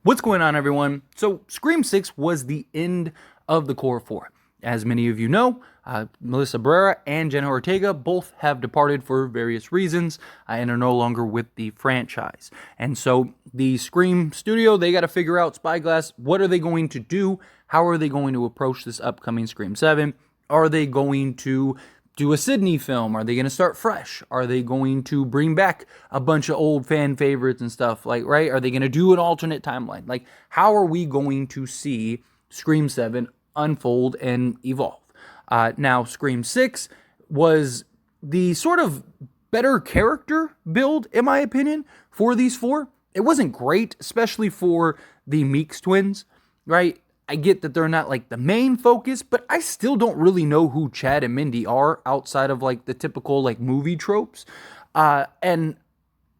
What's going on, everyone? So, Scream 6 was the end of the core four. As many of you know, Melissa Barrera and Jenna Ortega both have departed for various reasons and are no longer with the franchise. And so, the Scream studio, they got to figure out, Spyglass, what are they going to do? How are they going to approach this upcoming Scream 7? Are they going to do a Sydney film? Are they going to start fresh? Are they going to bring back a bunch of old fan favorites and stuff, like, right? Are they going to do an alternate timeline? Like, how are we going to see Scream 7 unfold and evolve? Now, Scream 6 was the sort of better character build, in my opinion, for these four. It wasn't great, especially for the Meeks twins, right? I get that they're not like the main focus, but I still don't really know who Chad and Mindy are outside of like the typical like movie tropes. And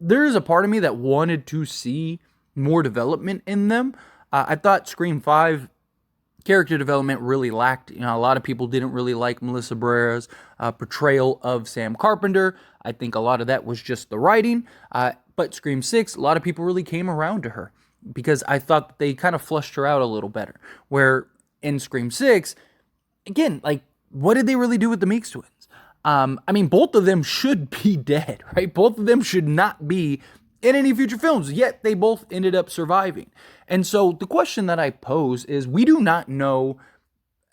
there's a part of me that wanted to see more development in them. I thought Scream 5 character development really lacked. You know, a lot of people didn't really like Melissa Barrera's portrayal of Sam Carpenter. I think a lot of that was just the writing. But Scream 6, a lot of people really came around to her, because I thought that they kind of flushed her out a little better. Where in Scream 6, again, like, what did they really do with the Meeks twins? I mean, both of them should be dead, right? Both of them should not be in any future films, yet they both ended up surviving. And so the question that I pose is, we do not know,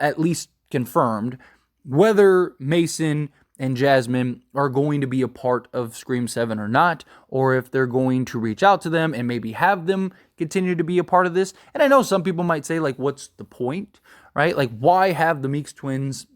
at least confirmed, whether Mason and Jasmine are going to be a part of Scream 7 or not, or if they're going to reach out to them and maybe have them continue to be a part of this. And I know some people might say, like, what's the point, right? Like, why have the Meeks twins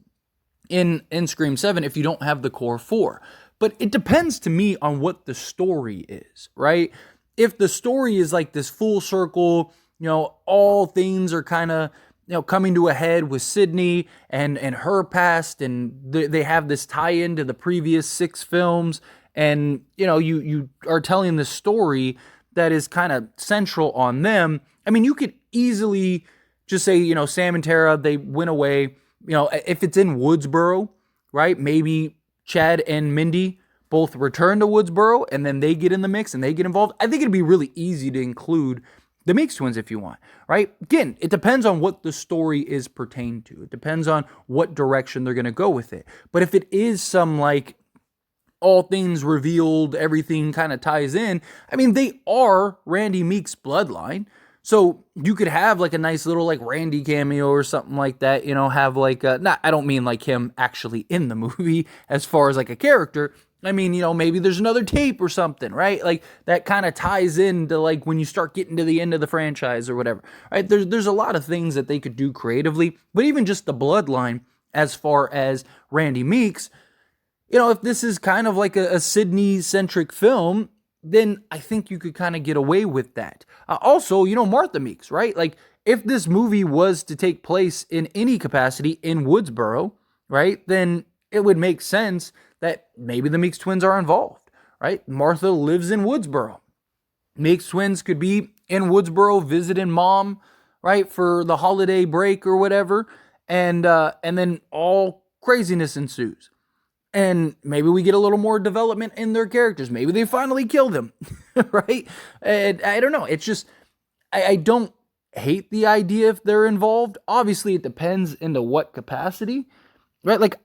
in Scream 7 if you don't have the core four? But it depends to me on what the story is, right? If the story is like this full circle, you know, all things are kind of, you know, coming to a head with Sydney and her past, and they have this tie-in to the previous 6 films, and, you know, you are telling the story that is kind of central on them. I mean, you could easily just say, you know, Sam and Tara, they went away, you know, if it's in Woodsboro, right? Maybe Chad and Mindy both return to Woodsboro and then they get in the mix and they get involved. I think it'd be really easy to include the Meeks twins if you want, right? Again, it depends on what the story is pertained to. It depends on what direction they're going to go with it. But if it is some like all things revealed, everything kind of ties in, I mean, they are Randy Meeks' bloodline. So you could have like a nice little like Randy cameo or something like that, you know, have like I don't mean like him actually in the movie as far as like a character. I mean, you know, maybe there's another tape or something, right? Like that kind of ties into like when you start getting to the end of the franchise or whatever, right? There's a lot of things that they could do creatively, but even just the bloodline as far as Randy Meeks, you know, if this is kind of like a Sydney-centric film, then I think you could kind of get away with that. Also, you know, Martha Meeks, right? Like, if this movie was to take place in any capacity in Woodsboro, right, then it would make sense that maybe the Meeks twins are involved, right? Martha lives in Woodsboro. Meeks twins could be in Woodsboro visiting mom, right, for the holiday break or whatever, and then all craziness ensues. And maybe we get a little more development in their characters. Maybe they finally kill them, right? And I don't know. It's just, I don't hate the idea if they're involved. Obviously, it depends into what capacity, right? Like,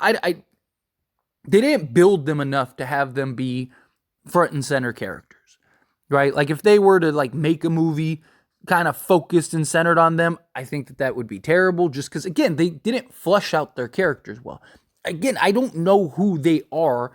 they didn't build them enough to have them be front and center characters, right? Like, if they were to, like, make a movie kind of focused and centered on them, I think that would be terrible, just because, again, they didn't flesh out their characters well. Again, I don't know who they are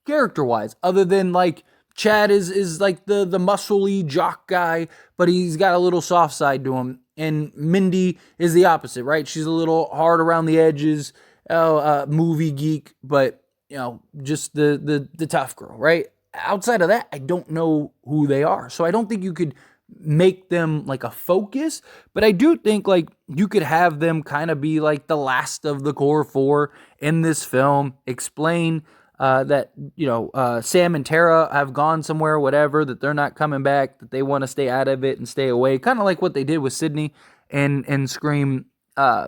character-wise, other than like Chad is like the muscly jock guy, but he's got a little soft side to him. And Mindy is the opposite, right? She's a little hard around the edges, movie geek, but, you know, just the tough girl, right? Outside of that, I don't know who they are. So I don't think you could make them like a focus, but I do think like you could have them kind of be like the last of the core four in this film, explain that, you know, Sam and Tara have gone somewhere, whatever, that they're not coming back, that they want to stay out of it and stay away, kind of like what they did with Sydney in Scream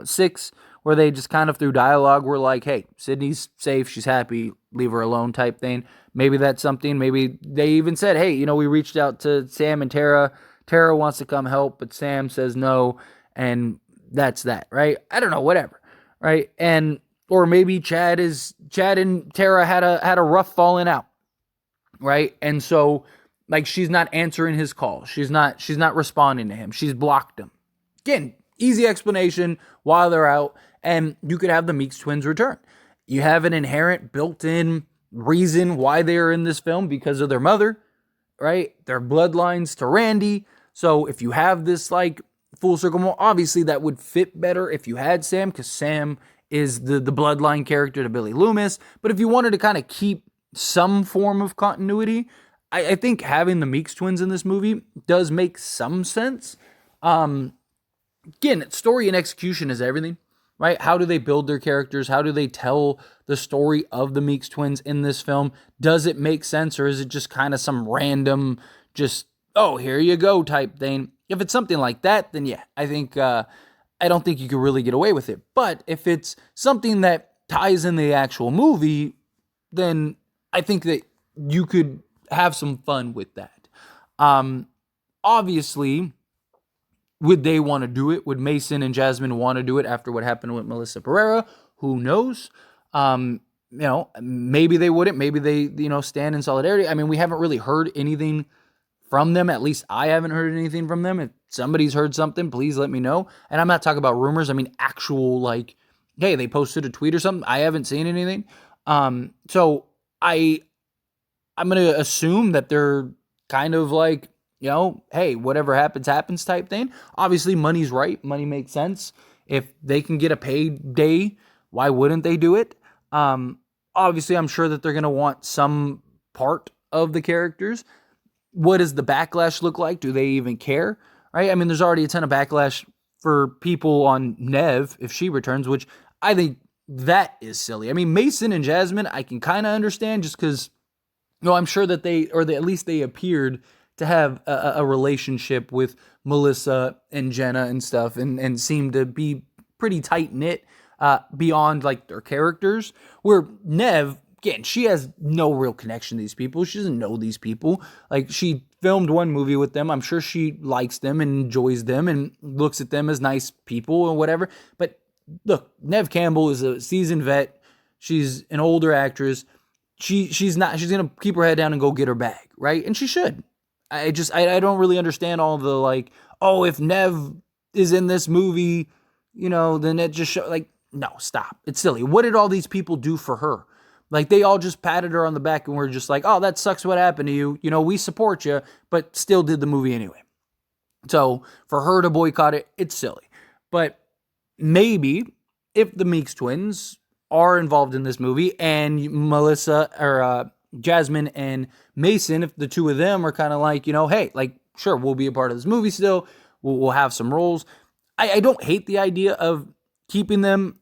6, where they just kind of through dialogue were like, hey, Sydney's safe, she's happy, leave her alone type thing. Maybe that's something. Maybe they even said, hey, you know, we reached out to Sam and Tara Tara wants to come help, but Sam says no, and that's that, right? I don't know, whatever, right? And or maybe Chad and Tara had a rough falling out, right? And so like she's not answering his calls. She's not responding to him. She's blocked him. Again, easy explanation while they're out, and you could have the Meeks twins return. You have an inherent built-in reason why they are in this film because of their mother, right? Their bloodlines to Randy. So if you have this like full circle, more obviously that would fit better if you had Sam, because Sam is the bloodline character to Billy Loomis. But if you wanted to kind of keep some form of continuity, I think having the Meeks twins in this movie does make some sense. Again, story and execution is everything, right? How do they build their characters? How do they tell the story of the Meeks twins in this film? Does it make sense, or is it just kind of some random, just, oh, here you go type thing? If it's something like that, then yeah, I don't think you could really get away with it. But if it's something that ties in the actual movie, then I think that you could have some fun with that. Obviously, would they want to do it? Would Mason and Jasmine want to do it after what happened with Melissa Barrera? Who knows? Maybe they wouldn't. Maybe they, stand in solidarity. I mean, we haven't really heard anything from them. At least I haven't heard anything from them. If somebody's heard something, please let me know. And I'm not talking about rumors. I mean, actual, like, hey, they posted a tweet or something. I haven't seen anything. So I'm going to assume that they're kind of like, hey, whatever happens type thing. Obviously, money's right. Money makes sense. If they can get a payday, why wouldn't they do it? Obviously, I'm sure that they're going to want some part of the characters. What does the backlash look like? Do they even care? Right? I mean, there's already a ton of backlash for people on Nev if she returns, which I think that is silly. I mean, Mason and Jasmine, I can kind of understand just because, I'm sure that at least they appeared to have a relationship with Melissa and Jenna and stuff, and seemed to be pretty tight-knit beyond like their characters. Where Nev, again, she has no real connection to these people. She doesn't know these people. Like, she filmed one movie with them. I'm sure she likes them and enjoys them and looks at them as nice people and whatever. But look, Nev Campbell is a seasoned vet. She's an older actress. She's going to keep her head down and go get her bag, right? And she should. I don't really understand all the like, oh, if Nev is in this movie, then it just like, no, stop. It's silly. What did all these people do for her? Like, they all just patted her on the back and were just like, oh, that sucks what happened to you. We support you, but still did the movie anyway. So for her to boycott it, it's silly. But maybe if the Meeks twins are involved in this movie and Melissa or Jasmine and Mason, if the two of them are kind of like, hey, like, sure, we'll be a part of this movie still. We'll have some roles. I don't hate the idea of keeping them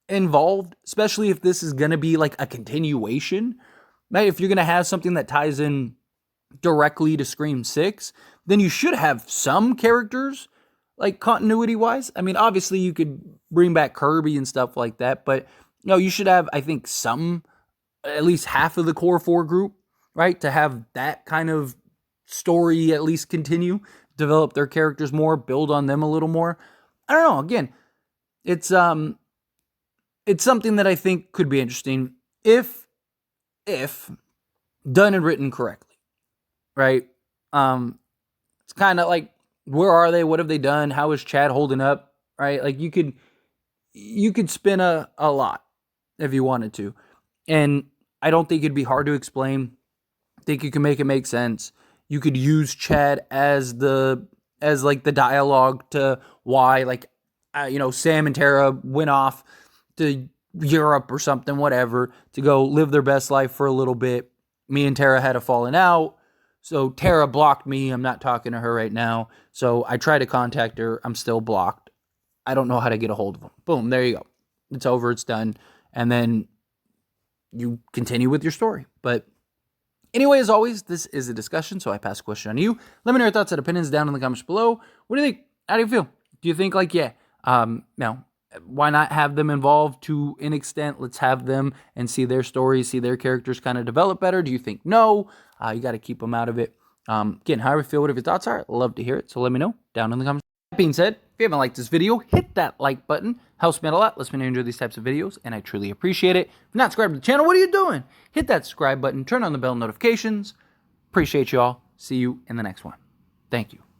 involved, especially if this is going to be like a continuation. Right? If you're going to have something that ties in directly to Scream 6, then you should have some characters, like continuity-wise. I mean, obviously you could bring back Kirby and stuff like that, but you should have, I think, some, at least half of the core 4 group, right? To have that kind of story at least continue, develop their characters more, build on them a little more. I don't know. Again, it's something that I think could be interesting if done and written correctly, right? It's kind of like, where are they? What have they done? How is Chad holding up? Right? Like, you could spin a lot if you wanted to. And I don't think it'd be hard to explain. I think you can make it make sense. You could use Chad as the dialogue to why, like, Sam and Tara went off to Europe or something, whatever, to go live their best life for a little bit. Me and Tara had a falling out. So Tara blocked me. I'm not talking to her right now. So I tried to contact her. I'm still blocked. I don't know how to get a hold of them. Boom, there you go. It's over. It's done. And then you continue with your story. But anyway, as always, this is a discussion, so I pass a question on to you. Let me know your thoughts and opinions down in the comments below. What do you think? How do you feel? Do you think, like, why not have them involved to an extent? Let's have them and see their stories, see their characters kind of develop better. Do you think no? You got to keep them out of it. Again, how you feel, whatever your thoughts are, I'd love to hear it. So let me know down in the comments. That being said, if you haven't liked this video, hit that like button. Helps me out a lot. Lets me know you enjoy these types of videos, and I truly appreciate it. If you're not subscribed to the channel, what are you doing? Hit that subscribe button. Turn on the bell notifications. Appreciate you all. See you in the next one. Thank you.